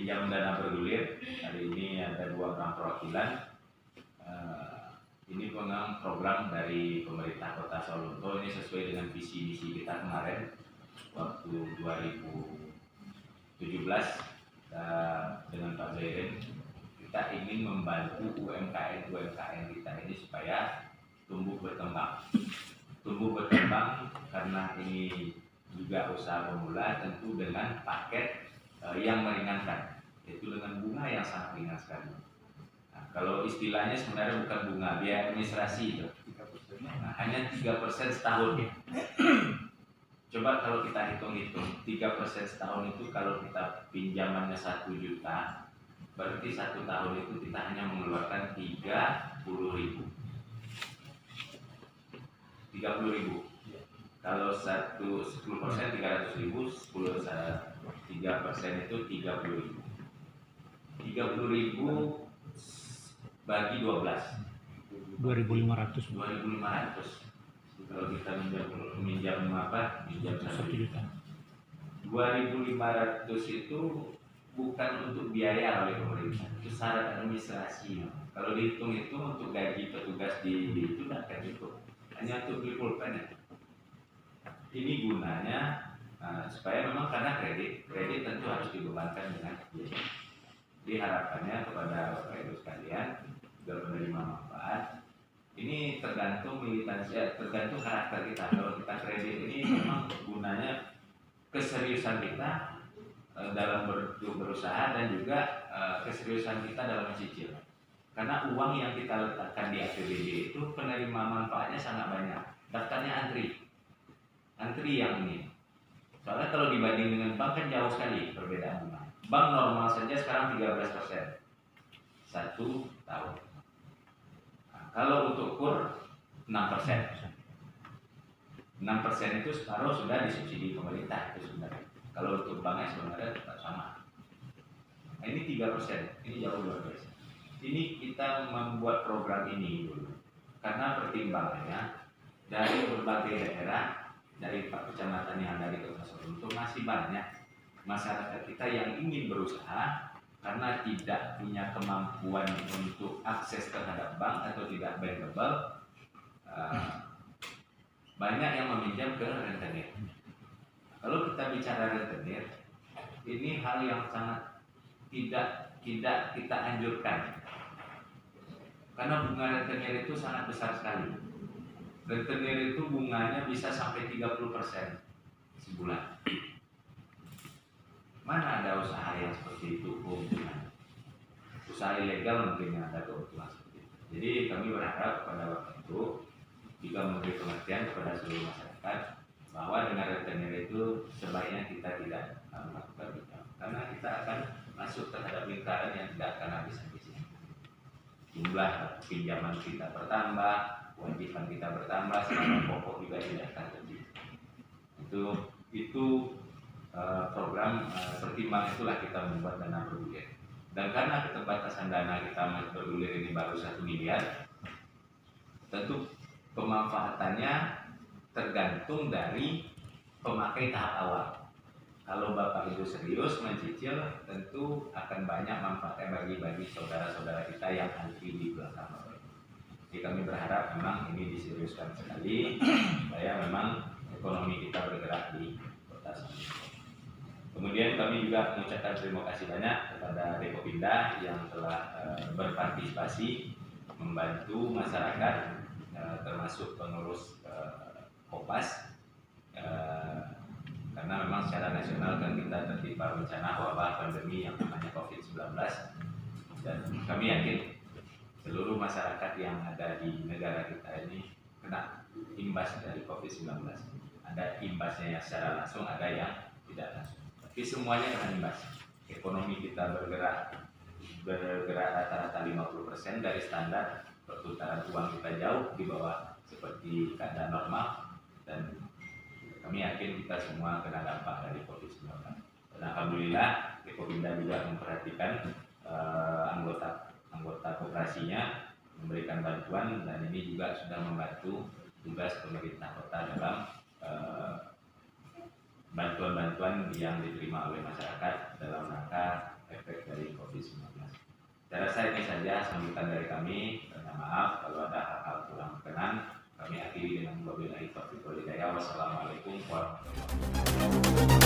pinjam dana bergulir. Hari ini ada 2 orang perwakilan. Ini memang program dari pemerintah Kota Sawalunto. Ini sesuai dengan visi misi kita kemarin waktu 2017 dengan Pak Zairin. Kita ingin membantu UMKM kita ini supaya tumbuh berkembang karena ini juga usaha pemula, tentu dengan paket yang meringankan, yaitu dengan bunga yang sangat ringan sekali. Nah, kalau istilahnya sebenarnya bukan bunga, biaya administrasi itu. Nah, hanya 3% setahun. Coba kalau kita hitung-hitung, 3% setahun itu kalau kita pinjamannya 1 juta, berarti 1 tahun itu kita hanya mengeluarkan 30.000. 30.000. Kalau 10% 300.000, 3% itu 30.000. 30.000 bagi 12. 2.500. 2.500. Kalau kita minjam 1 juta. 2.500 itu bukan untuk biaya oleh pemerintah, itu syarat administrasi. Kalau dihitung-hitung untuk gaji petugas di itu tidak akan cukup, hanya untuk beli pulpen. Ini gunanya supaya memang karena kredit tentu harus dibebankan dengan biaya. Diharapkannya kepada Bapak Ibu sekalian juga penerima manfaat. Ini tergantung militansi, tergantung karakter kita. Kalau kita kredit ini memang gunanya keseriusan kita dalam berusaha dan juga keseriusan kita dalam mencicil. Karena uang yang kita letakkan di APBD itu penerima manfaatnya sangat banyak. Daftarnya antri yang ini. Soalnya kalau dibanding dengan bank kan jauh sekali perbedaan bunga. Bank normal saja sekarang 13%. 1 tahun. Nah, kalau untuk KUR 6%. 6% itu separuh sudah disubsidi pemerintah itu sebenarnya. Kalau untuk banknya sebenarnya tetap sama. Nah, ini 3%, ini jauh luar biasa. Ini kita membuat program ini dulu karena pertimbangannya dari berbagai daerah, dari 4 kecamatan yang ada di Kota Sawalunto masih banyak masyarakat kita yang ingin berusaha karena tidak punya kemampuan untuk akses terhadap bank atau tidak bankable. Banyak yang meminjam ke rentenir. Kalau kita bicara rentenir, ini hal yang sangat tidak kita anjurkan. Karena bunga rentenir itu sangat besar sekali. Rentenir itu bunganya bisa sampai 30% sebulan. Mana ada usaha yang seperti itu? Usaha ilegal mungkin yang ada kebetulan seperti itu. Jadi kami berharap kepada Bapak Ibu juga memberi pengertian kepada seluruh masyarakat bahwa dengan rentenir itu sebaiknya kita tidak melakukan itu, karena kita akan masuk terhadap lingkaran yang tidak akan habis-habisnya. Jumlah pinjaman kita bertambah, kewajiban kita bertambah, selama pokok juga tidak akan lebih. Itu program pertimbangan itulah kita membuat dana bergulir. Dan karena keterbatasan dana kita bergulir ini baru 1 miliar, tentu pemanfaatannya tergantung dari pemakai tahap awal. Kalau Bapak Ibu serius mencicil, tentu akan banyak manfaatnya bagi saudara-saudara kita yang antri di belakang Bapak Ibu. Jadi kami berharap memang ini diseriuskan sekali, supaya memang ekonomi kita bergerak di Kota Sawalunto. Kemudian kami juga mengucapkan terima kasih banyak kepada Depopindah yang telah berpartisipasi membantu masyarakat, termasuk pengurus Kopas, karena memang secara nasional kan kita tertimpa bencana wabah pandemi yang namanya COVID-19, dan kami yakin seluruh masyarakat yang ada di negara kita ini kena imbas dari COVID-19. Ada imbasnya yang secara langsung, ada yang tidak langsung. Tapi semuanya kena imbas. Ekonomi kita bergerak rata-rata 50% dari standar. Perputaran uang kita jauh di bawah seperti keadaan normal, dan kami yakin kita semua kena dampak dari COVID-19. Dan alhamdulillah Depopindah juga memperhatikan anggota koperasinya, memberikan bantuan, dan ini juga sudah membantu tugas pemerintah kota dalam bantuan-bantuan yang diterima oleh masyarakat dalam rangka efek rasa ini saja sambutan dari kami. Minta maaf kalau ada hal-hal kurang berkenan. Kami akhiri dengan wabillahi taufiq wal hidayah. Wassalamualaikum warahmatullahi wabarakatuh.